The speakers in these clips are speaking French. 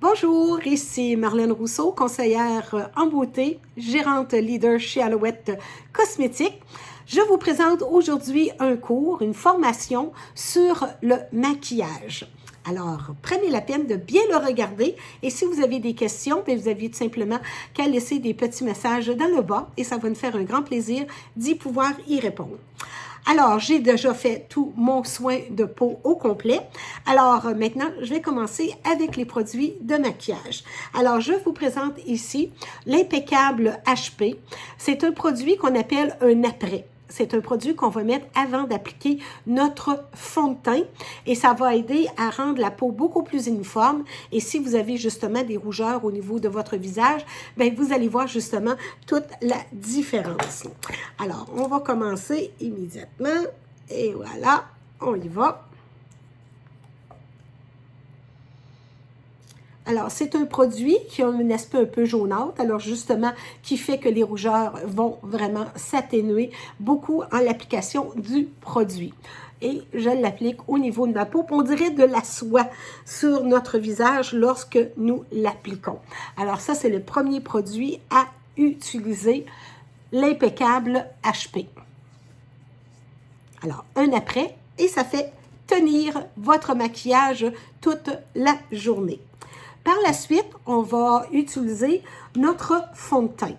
Bonjour, ici Marlène Rousseau, conseillère en beauté, gérante leader chez Alouette Cosmétiques. Je vous présente aujourd'hui un cours, une formation sur le maquillage. Alors, prenez la peine de bien le regarder et si vous avez des questions, vous avez tout simplement qu'à laisser des petits messages dans le bas et ça va nous faire un grand plaisir d'y pouvoir y répondre. Alors, j'ai déjà fait tout mon soin de peau au complet. Alors, maintenant, je vais commencer avec les produits de maquillage. Alors, je vous présente ici l'impeccable HP. C'est un produit qu'on appelle un après. C'est un produit qu'on va mettre avant d'appliquer notre fond de teint et ça va aider à rendre la peau beaucoup plus uniforme. Et si vous avez justement des rougeurs au niveau de votre visage, bien, vous allez voir justement toute la différence. Alors, on va commencer immédiatement et voilà, on y va. Alors, c'est un produit qui a un aspect un peu jaunâtre, alors justement, qui fait que les rougeurs vont vraiment s'atténuer beaucoup en l'application du produit. Et je l'applique au niveau de ma peau, on dirait de la soie sur notre visage lorsque nous l'appliquons. Alors ça, c'est le premier produit à utiliser, l'impeccable HP. Alors, un après, et ça fait tenir votre maquillage toute la journée. Par la suite, on va utiliser notre fond de teint.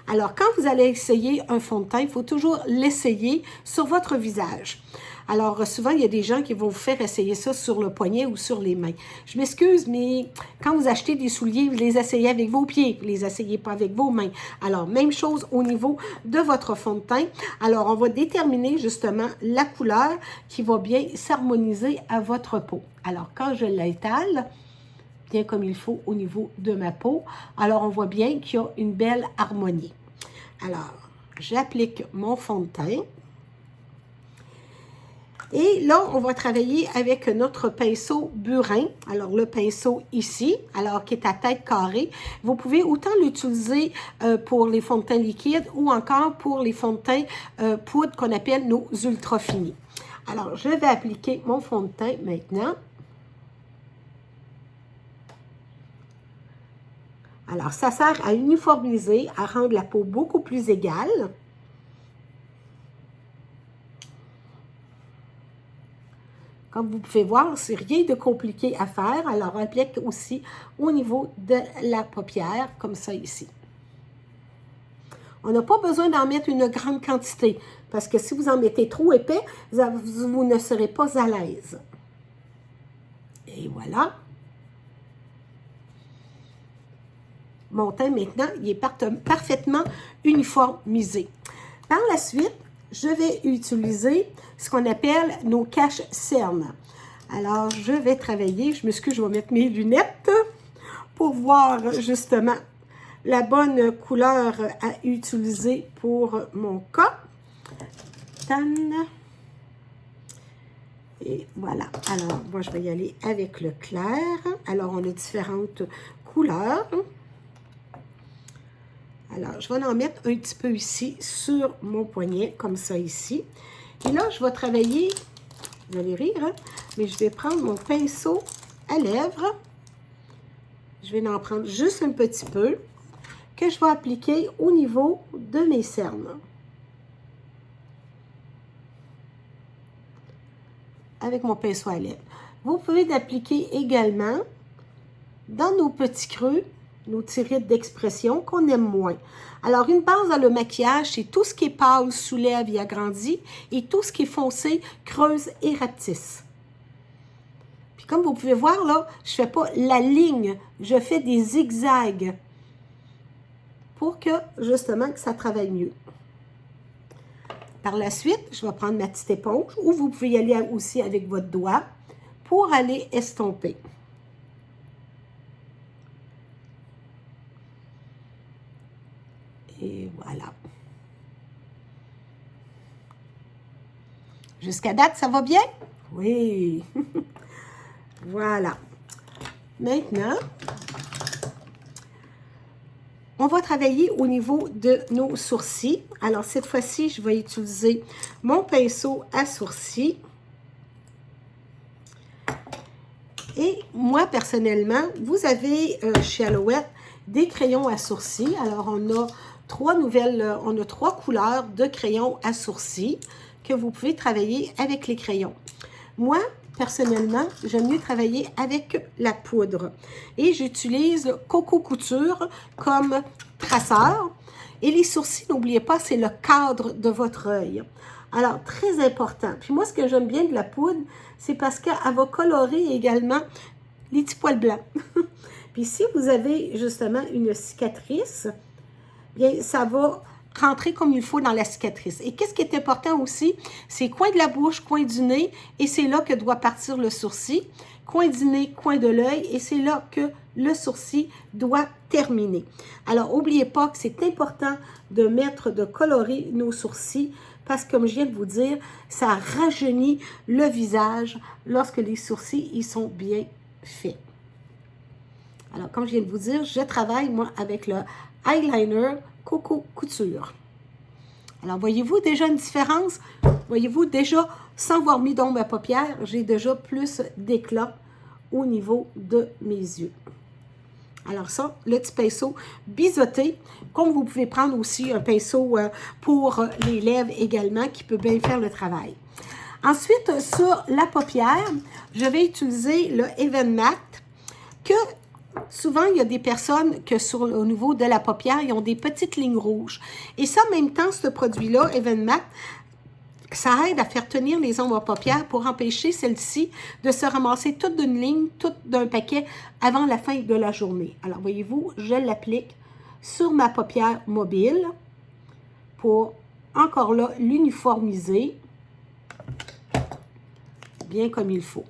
Alors, quand vous allez essayer un fond de teint, il faut toujours l'essayer sur votre visage. Alors, souvent, il y a des gens qui vont vous faire essayer ça sur le poignet ou sur les mains. Je m'excuse, mais quand vous achetez des souliers, vous les essayez avec vos pieds, vous ne les essayez pas avec vos mains. Alors, même chose au niveau de votre fond de teint. Alors, on va déterminer justement la couleur qui va bien s'harmoniser à votre peau. Alors, quand je l'étale, bien comme il faut au niveau de ma peau. Alors, on voit bien qu'il y a une belle harmonie. Alors, j'applique mon fond de teint. Et là, on va travailler avec notre pinceau burin. Alors, le pinceau ici, alors qui est à tête carrée. Vous pouvez autant l'utiliser pour les fonds de teint liquides ou encore pour les fonds de teint poudre qu'on appelle nos ultra finis. Alors, je vais appliquer mon fond de teint maintenant. Alors, ça sert à uniformiser, à rendre la peau beaucoup plus égale. Comme vous pouvez voir, c'est rien de compliqué à faire. Alors, on applique aussi au niveau de la paupière, comme ça ici. On n'a pas besoin d'en mettre une grande quantité, parce que si vous en mettez trop épais, vous ne serez pas à l'aise. Et voilà. Mon teint, maintenant, il est parfaitement uniformisé. Par la suite, je vais utiliser ce qu'on appelle nos cache-cernes. Alors, je vais travailler, je m'excuse, je vais mettre mes lunettes pour voir justement la bonne couleur à utiliser pour mon cas. Tan. Et voilà. Alors, moi, je vais y aller avec le clair. Alors, on a différentes couleurs. Alors, je vais en mettre un petit peu ici sur mon poignet, comme ça ici. Et là, je vais travailler, vous allez rire, hein? Mais je vais prendre mon pinceau à lèvres. Je vais en prendre juste un petit peu, que je vais appliquer au niveau de mes cernes. Avec mon pinceau à lèvres. Vous pouvez l'appliquer également dans nos petits creux, nos tirettes d'expression qu'on aime moins. Alors, une base dans le maquillage, c'est tout ce qui est pâle soulève et agrandit et tout ce qui est foncé creuse et rapetisse. Puis comme vous pouvez voir là, je ne fais pas la ligne, je fais des zigzags pour que justement que ça travaille mieux. Par la suite, je vais prendre ma petite éponge ou vous pouvez y aller aussi avec votre doigt pour aller estomper. Et voilà. Jusqu'à date, ça va bien? Oui. Voilà. Maintenant, on va travailler au niveau de nos sourcils. Alors, cette fois-ci, je vais utiliser mon pinceau à sourcils. Et moi, personnellement, vous avez chez Alouette des crayons à sourcils. Alors, on a trois couleurs de crayons à sourcils que vous pouvez travailler avec les crayons. Moi, personnellement, j'aime mieux travailler avec la poudre. Et j'utilise Coco Couture comme traceur. Et les sourcils, n'oubliez pas, c'est le cadre de votre œil. Alors, très important. Puis moi, ce que j'aime bien de la poudre, c'est parce qu'elle va colorer également les petits poils blancs. Puis si vous avez justement une cicatrice, bien, ça va rentrer comme il faut dans la cicatrice. Et qu'est-ce qui est important aussi? C'est coin de la bouche, coin du nez, et c'est là que doit partir le sourcil. Coin du nez, coin de l'œil, et c'est là que le sourcil doit terminer. Alors, n'oubliez pas que c'est important de colorer nos sourcils, parce que comme je viens de vous dire, ça rajeunit le visage lorsque les sourcils ils sont bien faits. Alors, comme je viens de vous dire, je travaille, moi, avec le eyeliner Coco Couture. Alors, voyez-vous déjà une différence? Voyez-vous déjà, sans avoir mis d'ombre à paupières, j'ai déjà plus d'éclat au niveau de mes yeux. Alors ça, le petit pinceau biseauté, comme vous pouvez prendre aussi un pinceau pour les lèvres également, qui peut bien faire le travail. Ensuite, sur la paupière, je vais utiliser le Even Matte, que souvent, il y a des personnes que au niveau de la paupière, ils ont des petites lignes rouges. Et ça, en même temps, ce produit-là, Even Matte, ça aide à faire tenir les ombres à paupières pour empêcher celle-ci de se ramasser toute d'une ligne, toute d'un paquet avant la fin de la journée. Alors, voyez-vous, je l'applique sur ma paupière mobile pour, encore là, l'uniformiser bien comme il faut.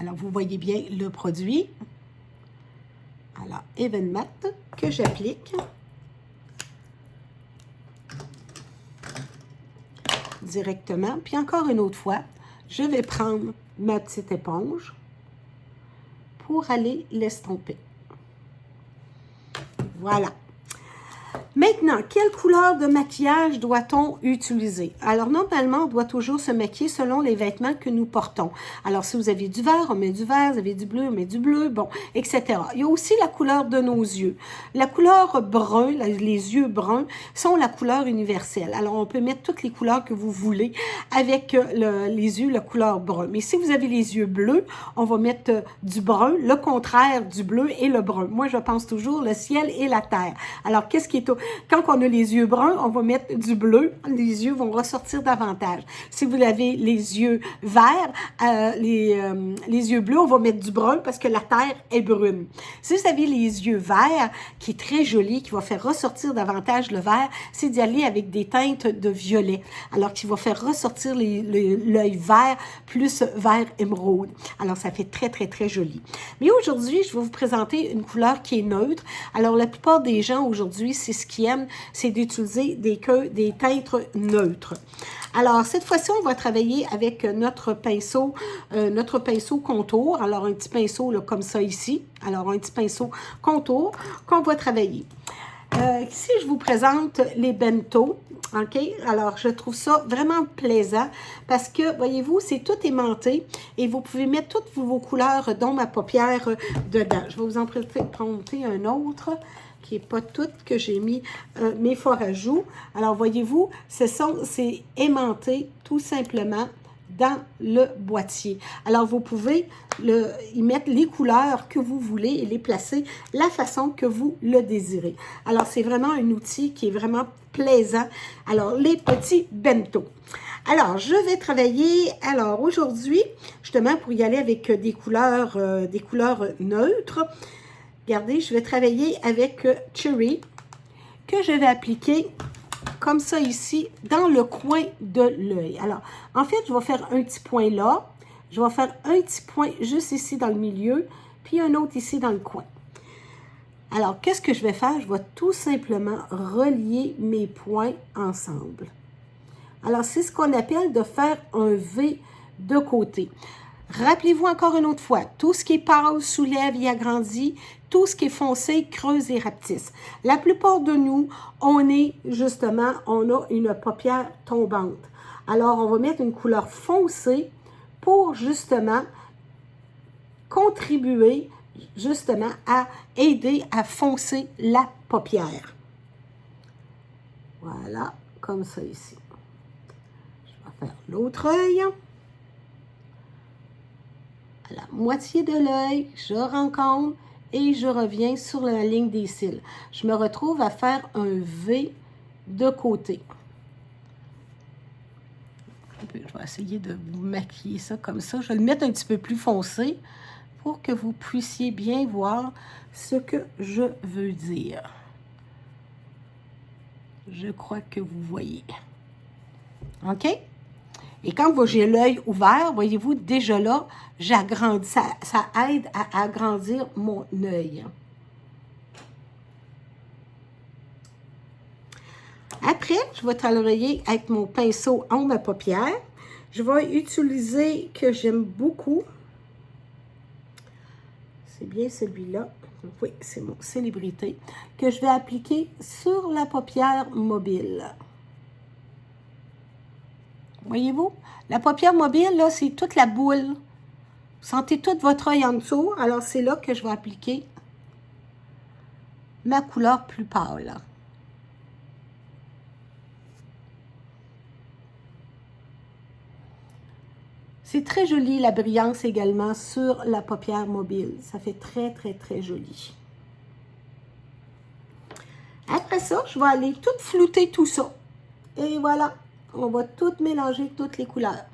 Alors, vous voyez bien le produit. Alors, Even Matte que j'applique directement. Puis encore une autre fois, je vais prendre ma petite éponge pour aller l'estomper. Voilà. Maintenant, quelle couleur de maquillage doit-on utiliser? Alors, normalement, on doit toujours se maquiller selon les vêtements que nous portons. Alors, si vous avez du vert, on met du vert. Vous avez du bleu, on met du bleu, bon, etc. Il y a aussi la couleur de nos yeux. La couleur brun, les yeux bruns, sont la couleur universelle. Alors, on peut mettre toutes les couleurs que vous voulez avec les yeux, la couleur brun. Mais si vous avez les yeux bleus, on va mettre du brun, le contraire du bleu et le brun. Moi, je pense toujours le ciel et la terre. Alors, qu'est-ce qui est quand on a les yeux bruns, on va mettre du bleu. Les yeux vont ressortir davantage. Si vous avez les yeux verts, les yeux bleus, on va mettre du brun parce que la terre est brune. Si vous avez les yeux verts, qui est très joli, qui va faire ressortir davantage le vert, c'est d'y aller avec des teintes de violet. Alors, qui va faire ressortir l'œil vert plus vert émeraude. Alors, ça fait très, très, très joli. Mais aujourd'hui, je vais vous présenter une couleur qui est neutre. Alors, la plupart des gens aujourd'hui, c'est ce qu'ils aiment, c'est d'utiliser des teintes neutres. Alors, cette fois-ci, on va travailler avec notre pinceau contour. Alors, un petit pinceau là, comme ça ici. Alors, un petit pinceau contour qu'on va travailler. Ici, je vous présente les bento. OK? Alors, je trouve ça vraiment plaisant parce que, voyez-vous, c'est tout aimanté et vous pouvez mettre toutes vos couleurs d'ombre à paupières dedans. Je vais vous en présenter un autre qui n'est pas tout, que j'ai mis mes forts à joues. Alors, voyez-vous, c'est aimanté tout simplement dans le boîtier. Alors, vous pouvez y mettre les couleurs que vous voulez et les placer la façon que vous le désirez. Alors, c'est vraiment un outil qui est vraiment plaisant. Alors, les petits bento. Alors, je vais travailler, alors aujourd'hui, justement, pour y aller avec des couleurs neutres. Regardez, je vais travailler avec Cherry, que je vais appliquer comme ça ici, dans le coin de l'œil. Alors, en fait, je vais faire un petit point là. Je vais faire un petit point juste ici dans le milieu, puis un autre ici dans le coin. Alors, qu'est-ce que je vais faire? Je vais tout simplement relier mes points ensemble. Alors, c'est ce qu'on appelle de faire un V de côté. Rappelez-vous encore une autre fois, tout ce qui est pâle soulève et agrandit, tout ce qui est foncé creuse et rapetisse. La plupart de nous, on a une paupière tombante. Alors, on va mettre une couleur foncée pour justement contribuer justement à aider à foncer la paupière. Voilà, comme ça ici. Je vais faire l'autre œil. À la moitié de l'œil, je rencontre et je reviens sur la ligne des cils. Je me retrouve à faire un V de côté. Je vais essayer de vous maquiller ça comme ça. Je vais le mettre un petit peu plus foncé pour que vous puissiez bien voir ce que je veux dire. Je crois que vous voyez. OK? Et quand j'ai l'œil ouvert, voyez-vous, déjà là, j'agrandis. Ça aide à agrandir mon œil. Après, je vais travailler avec mon pinceau ombre à paupières. Je vais utiliser que j'aime beaucoup. C'est bien celui-là. Oui, c'est mon Célébrité. Que je vais appliquer sur la paupière mobile. Voyez-vous? La paupière mobile, là, c'est toute la boule. Vous sentez tout votre œil en dessous. Alors, c'est là que je vais appliquer ma couleur plus pâle. C'est très joli, la brillance également sur la paupière mobile. Ça fait très, très, très joli. Après ça, je vais aller tout flouter tout ça. Et voilà, on va tout mélanger, toutes les couleurs.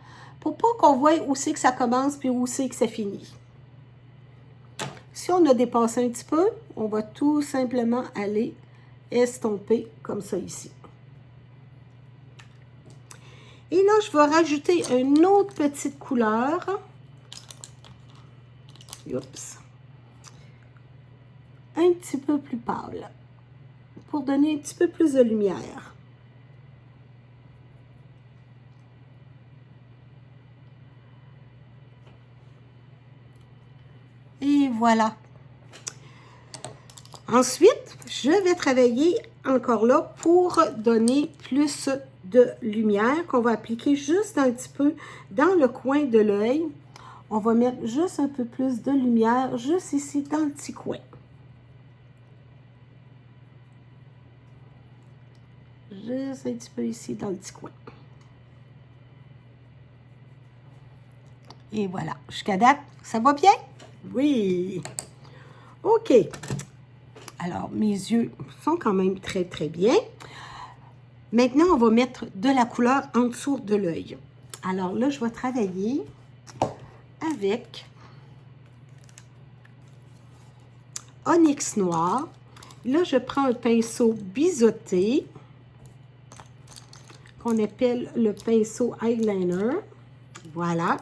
Pour pas qu'on voie où c'est que ça commence puis où c'est que ça finit. Si on a dépassé un petit peu, on va tout simplement aller estomper comme ça ici. Et là, je vais rajouter une autre petite couleur. Oups. Un petit peu plus pâle. Pour donner un petit peu plus de lumière. Et voilà. Ensuite, je vais travailler encore là pour donner plus de lumière qu'on va appliquer juste un petit peu dans le coin de l'œil. On va mettre juste un peu plus de lumière juste ici dans le petit coin. Juste un petit peu ici dans le petit coin. Et voilà. Jusqu'à date, ça va bien? Oui. OK. Alors, mes yeux sont quand même très, très bien. Maintenant, on va mettre de la couleur en dessous de l'œil. Alors là, je vais travailler avec Onyx Noir. Là, je prends un pinceau biseauté qu'on appelle le pinceau eyeliner. Voilà.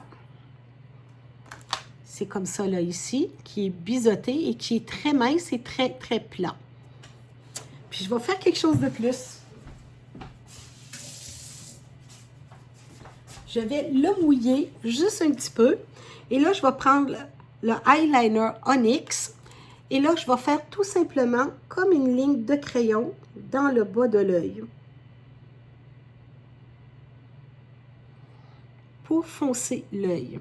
C'est comme ça, là, ici, qui est biseauté et qui est très mince et très, très plat. Puis, je vais faire quelque chose de plus. Je vais le mouiller juste un petit peu. Et là, je vais prendre le eyeliner Onyx. Et là, je vais faire tout simplement comme une ligne de crayon dans le bas de l'œil. Pour foncer l'œil.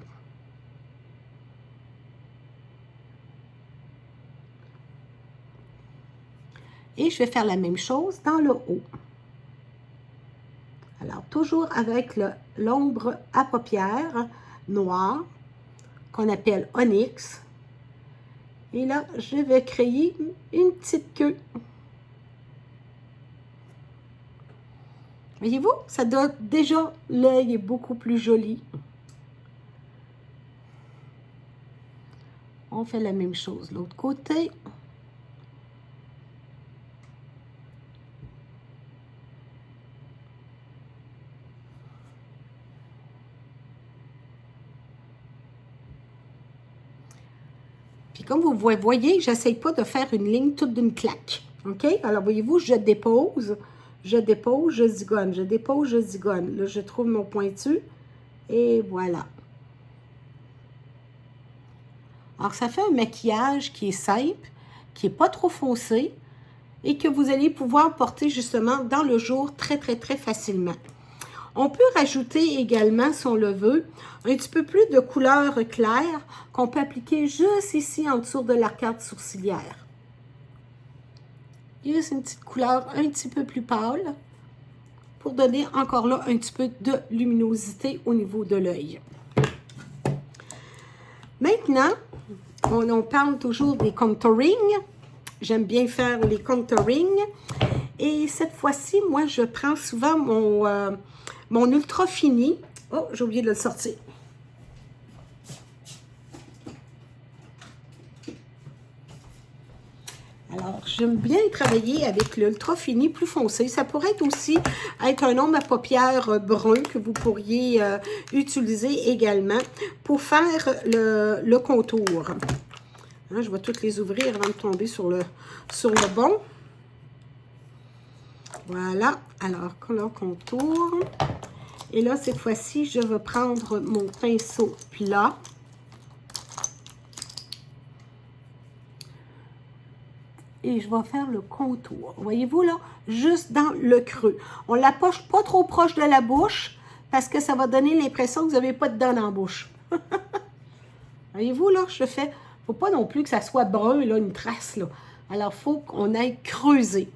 Et je vais faire la même chose dans le haut. Alors, toujours avec l'ombre à paupières noire, qu'on appelle Onyx. Et là, je vais créer une petite queue. Voyez-vous, ça donne déjà, l'œil est beaucoup plus joli. On fait la même chose de l'autre côté. Puis comme vous voyez, j'essaye pas de faire une ligne toute d'une claque. OK? Alors, voyez-vous, je dépose, je zigonne, je dépose, je zigonne. Là, je trouve mon pointu. Et voilà. Alors, ça fait un maquillage qui est simple, qui n'est pas trop foncé et que vous allez pouvoir porter justement dans le jour très, très, très facilement. On peut rajouter également, si on le veut, un petit peu plus de couleur claire qu'on peut appliquer juste ici en dessous de l'arcade sourcilière. Juste une petite couleur un petit peu plus pâle pour donner encore là un petit peu de luminosité au niveau de l'œil. Maintenant, on parle toujours des contouring. J'aime bien faire les contouring. Et cette fois-ci, moi, je prends souvent mon Ultra Fini. Oh, j'ai oublié de le sortir. Alors, j'aime bien travailler avec l'Ultra Fini plus foncé. Ça pourrait être aussi être un ombre à paupières brun que vous pourriez utiliser également pour faire le contour. Hein, je vais toutes les ouvrir avant de tomber sur le bon. Voilà. Alors, couleur contour. Et là, cette fois-ci, je vais prendre mon pinceau plat. Et je vais faire le contour. Voyez-vous là, juste dans le creux. On ne l'approche pas trop proche de la bouche parce que ça va donner l'impression que vous n'avez pas de dents dans la bouche. Voyez-vous là, je fais. Il ne faut pas non plus que ça soit brun, là, une trace. Là. Alors, il faut qu'on aille creuser.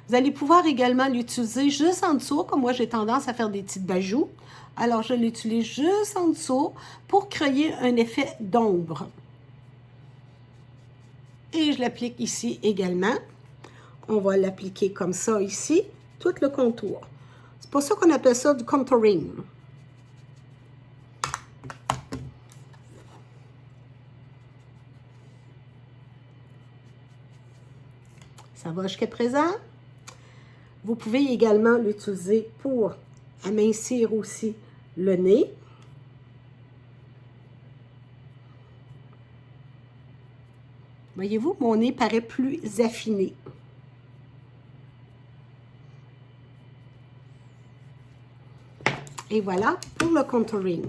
Vous allez pouvoir également l'utiliser juste en dessous, comme moi j'ai tendance à faire des petites bajous. Alors, je l'utilise juste en dessous pour créer un effet d'ombre. Et je l'applique ici également. On va l'appliquer comme ça ici, tout le contour. C'est pour ça qu'on appelle ça du contouring. Ça va jusqu'à présent. Vous pouvez également l'utiliser pour amincir aussi le nez. Voyez-vous, mon nez paraît plus affiné. Et voilà pour le contouring.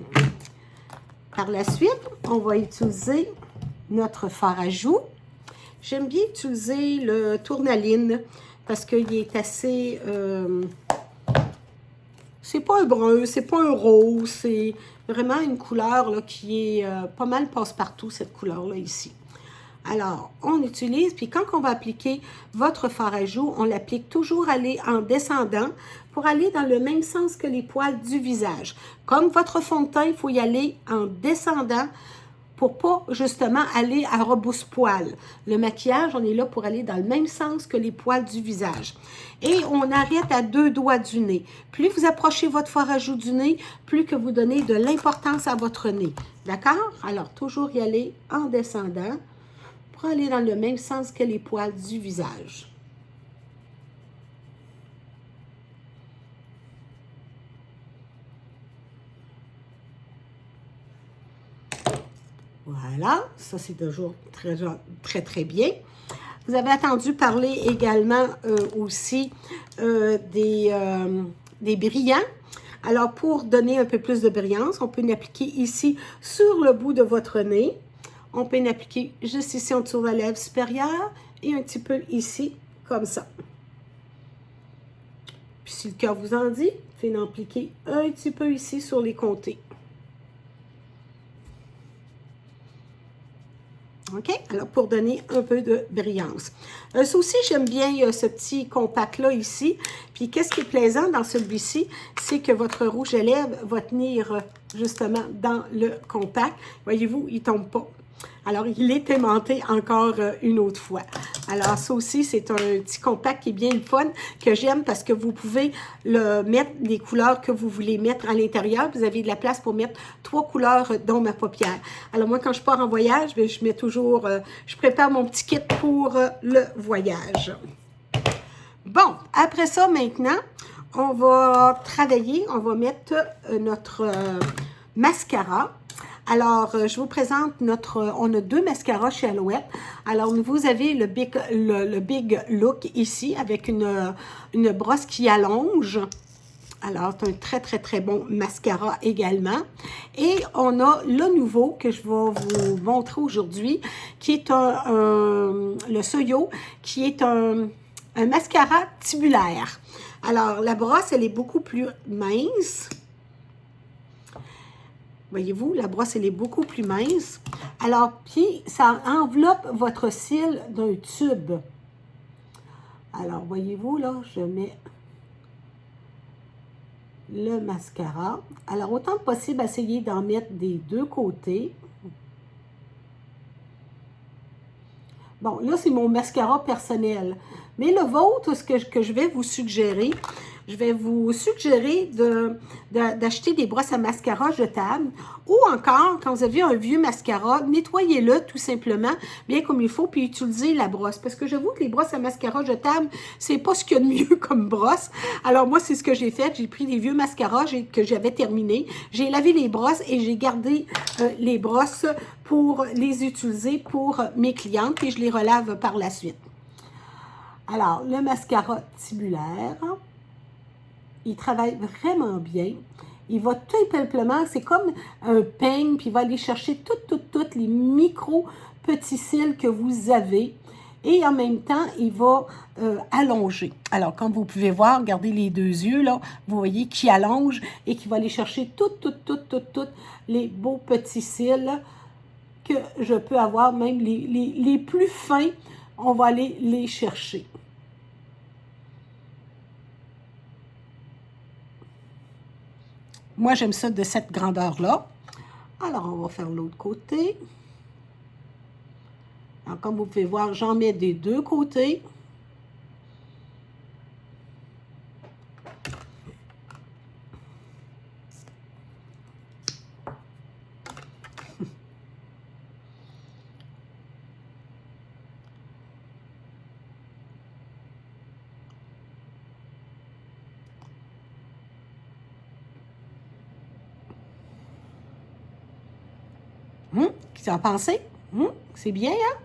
Par la suite, on va utiliser notre fard à joues. J'aime bien utiliser le tourmaline parce qu'il est assez... c'est pas un brun, c'est pas un rose, c'est vraiment une couleur là, qui est pas mal passe-partout, cette couleur-là ici. Alors, on utilise, puis quand on va appliquer votre fard à joues, on l'applique toujours aller en descendant pour aller dans le même sens que les poils du visage. Comme votre fond de teint, il faut y aller en descendant pour pas justement aller à rebousse-poil. Le maquillage, on est là pour aller dans le même sens que les poils du visage. Et on arrête à 2 doigts du nez. Plus vous approchez votre fard à joues du nez, plus que vous donnez de l'importance à votre nez. D'accord? Alors, toujours y aller en descendant pour aller dans le même sens que les poils du visage. Voilà, ça c'est toujours très bien. Vous avez entendu parler également aussi des brillants. Alors, pour donner un peu plus de brillance, on peut l'appliquer ici sur le bout de votre nez. On peut l'appliquer juste ici en dessous de la lèvre supérieure et un petit peu ici, comme ça. Puis si le cœur vous en dit, vous pouvez l'appliquer un petit peu ici sur les côtés. OK? Alors, pour donner un peu de brillance. Ça aussi, j'aime bien ce petit compact-là ici. Puis, qu'est-ce qui est plaisant dans celui-ci? C'est que votre rouge à lèvres va tenir justement dans le compact. Voyez-vous, il ne tombe pas. Alors, il est aimanté encore une autre fois. Alors, ça aussi, c'est un petit compact qui est bien le fun, que j'aime parce que vous pouvez le mettre les couleurs que vous voulez mettre à l'intérieur. Vous avez de la place pour mettre 3 couleurs d'ombre à paupières. Alors, moi, quand je pars en voyage, bien, je mets toujours, je prépare mon petit kit pour le voyage. Bon, après ça, maintenant, on va travailler, on va mettre notre mascara. Alors, je vous présente on a 2 mascaras chez Alouette. Alors, vous avez le Big Look ici avec une brosse qui allonge. Alors, c'est un très bon mascara également. Et on a le nouveau que je vais vous montrer aujourd'hui, qui est le Soyo, qui est un mascara tubulaire. Alors, la brosse, elle est beaucoup plus mince. Voyez-vous, la brosse, elle est beaucoup plus mince. Alors, puis, ça enveloppe votre cil d'un tube. Alors, voyez-vous, là, je mets le mascara. Alors, autant que possible, essayez d'en mettre des deux côtés. Bon, là, c'est mon mascara personnel. Mais le vôtre, ce que je vais vous suggérer, d'acheter des brosses à mascara jetables ou encore, quand vous avez un vieux mascara, nettoyez-le tout simplement, bien comme il faut, puis utilisez la brosse. Parce que j'avoue que les brosses à mascara jetables, c'est pas ce qu'il y a de mieux comme brosse. Alors moi, c'est ce que j'ai fait. J'ai pris des vieux mascaras que j'avais terminés. J'ai lavé les brosses et j'ai gardé les brosses pour les utiliser pour mes clientes et je les relave par la suite. Alors, le mascara tubulaire, il travaille vraiment bien. Il va tout simplement, c'est comme un peigne, puis il va aller chercher toutes les petits cils que vous avez. Et en même temps, il va allonger. Alors, comme vous pouvez voir, regardez les deux yeux, là, vous voyez qui allonge et qui va aller chercher toutes les beaux petits cils que je peux avoir, même les plus fins, on va aller les chercher. Moi, j'aime ça de cette grandeur-là. Alors, on va faire l'autre côté. Alors, comme vous pouvez voir, j'en mets des deux côtés. Qu'est-ce que tu en pensez? C'est bien, hein?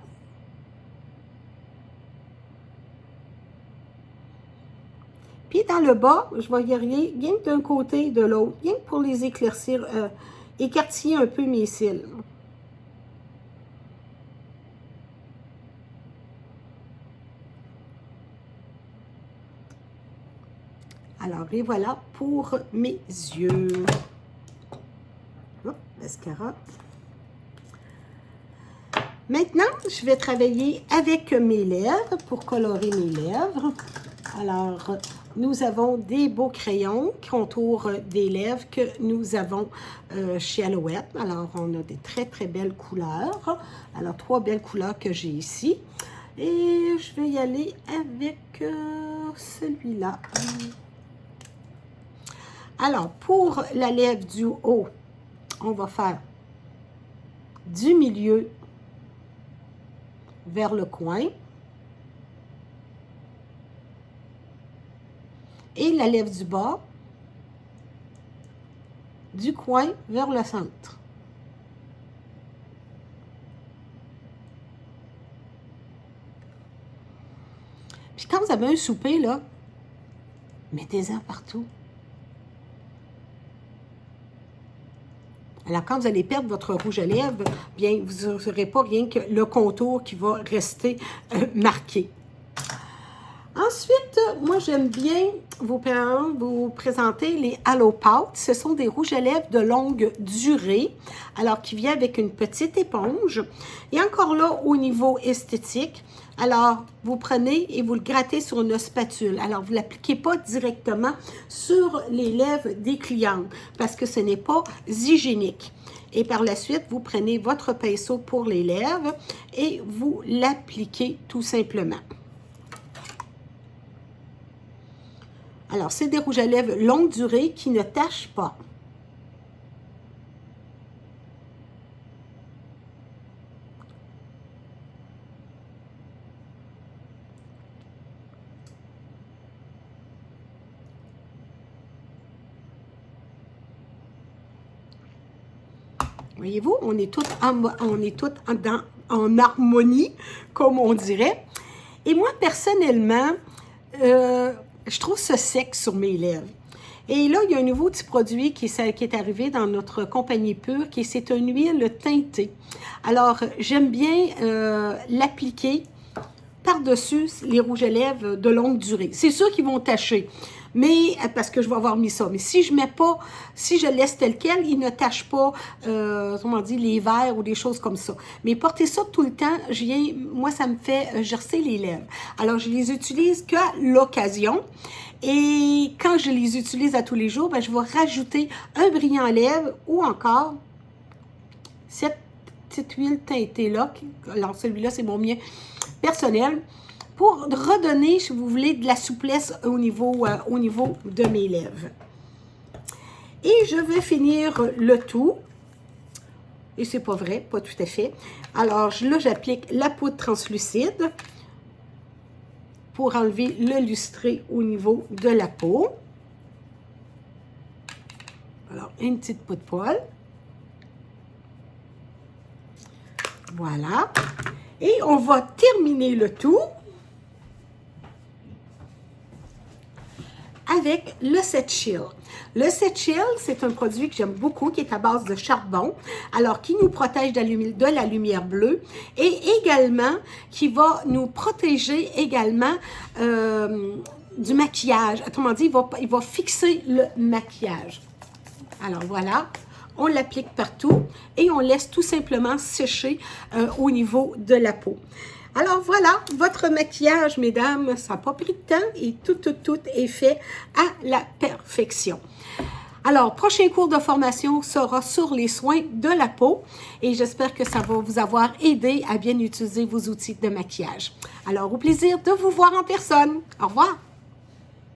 Puis dans le bas, je vais y arriver rien que d'un côté et de l'autre, rien que pour les éclaircir, écartiller un peu mes cils. Alors, et voilà pour mes yeux. Oh, mascara. Maintenant, je vais travailler avec mes lèvres pour colorer mes lèvres. Alors, nous avons des beaux crayons qui entourent des lèvres que nous avons chez Alouette. Alors, on a des très belles couleurs. Alors, 3 belles couleurs que j'ai ici. Et je vais y aller avec celui-là. Alors, pour la lèvre du haut, on va faire du milieu vers le coin. Et la lèvre du bas, du coin vers le centre. Puis quand vous avez un souper, là, mettez-en partout. Alors, quand vous allez perdre votre rouge à lèvres, bien, vous n'aurez pas rien que le contour qui va rester marqué. Ensuite, moi, j'aime bien vous présenter les Halo Pout. Ce sont des rouges à lèvres de longue durée, alors qui vient avec une petite éponge. Et encore là, au niveau esthétique, alors, vous prenez et vous le grattez sur une spatule. Alors, vous ne l'appliquez pas directement sur les lèvres des clientes parce que ce n'est pas hygiénique. Et par la suite, vous prenez votre pinceau pour les lèvres et vous l'appliquez tout simplement. Alors, c'est des rouges à lèvres longue durée qui ne tachent pas. Voyez-vous, on est toutes en harmonie, comme on dirait. Et moi, personnellement, je trouve ça sec sur mes lèvres. Et là, il y a un nouveau petit produit qui est arrivé dans notre compagnie Pure, c'est une huile teintée. Alors, j'aime bien l'appliquer par-dessus les rouges à lèvres de longue durée. C'est sûr qu'ils vont tacher. mais parce que je vais avoir mis ça. Mais si je mets pas, si je laisse tel quel, il ne tache pas, comment dit, les verres ou des choses comme ça. Mais porter ça tout le temps, moi, ça me fait gercer les lèvres. Alors, je les utilise qu'à l'occasion. Et quand je les utilise à tous les jours, ben, je vais rajouter un brillant à lèvres ou encore cette petite huile teintée-là. Alors, celui-là, c'est mon mien personnel. Pour redonner, si vous voulez, de la souplesse au niveau de mes lèvres. Et je vais finir le tout. Et c'est pas vrai, pas tout à fait. Alors, là, j'applique la poudre translucide pour enlever le lustré au niveau de la peau. Alors, une petite poudre poêle. Voilà. Et on va terminer le tout avec le Set Chill. Le Set Chill, c'est un produit que j'aime beaucoup, qui est à base de charbon, alors qui nous protège de la lumière bleue et également qui va nous protéger également du maquillage. Autrement dit, il va fixer le maquillage. Alors voilà, on l'applique partout et on laisse tout simplement sécher au niveau de la peau. Alors voilà, votre maquillage, mesdames, ça n'a pas pris de temps et tout est fait à la perfection. Alors, prochain cours de formation sera sur les soins de la peau et j'espère que ça va vous avoir aidé à bien utiliser vos outils de maquillage. Alors, au plaisir de vous voir en personne. Au revoir!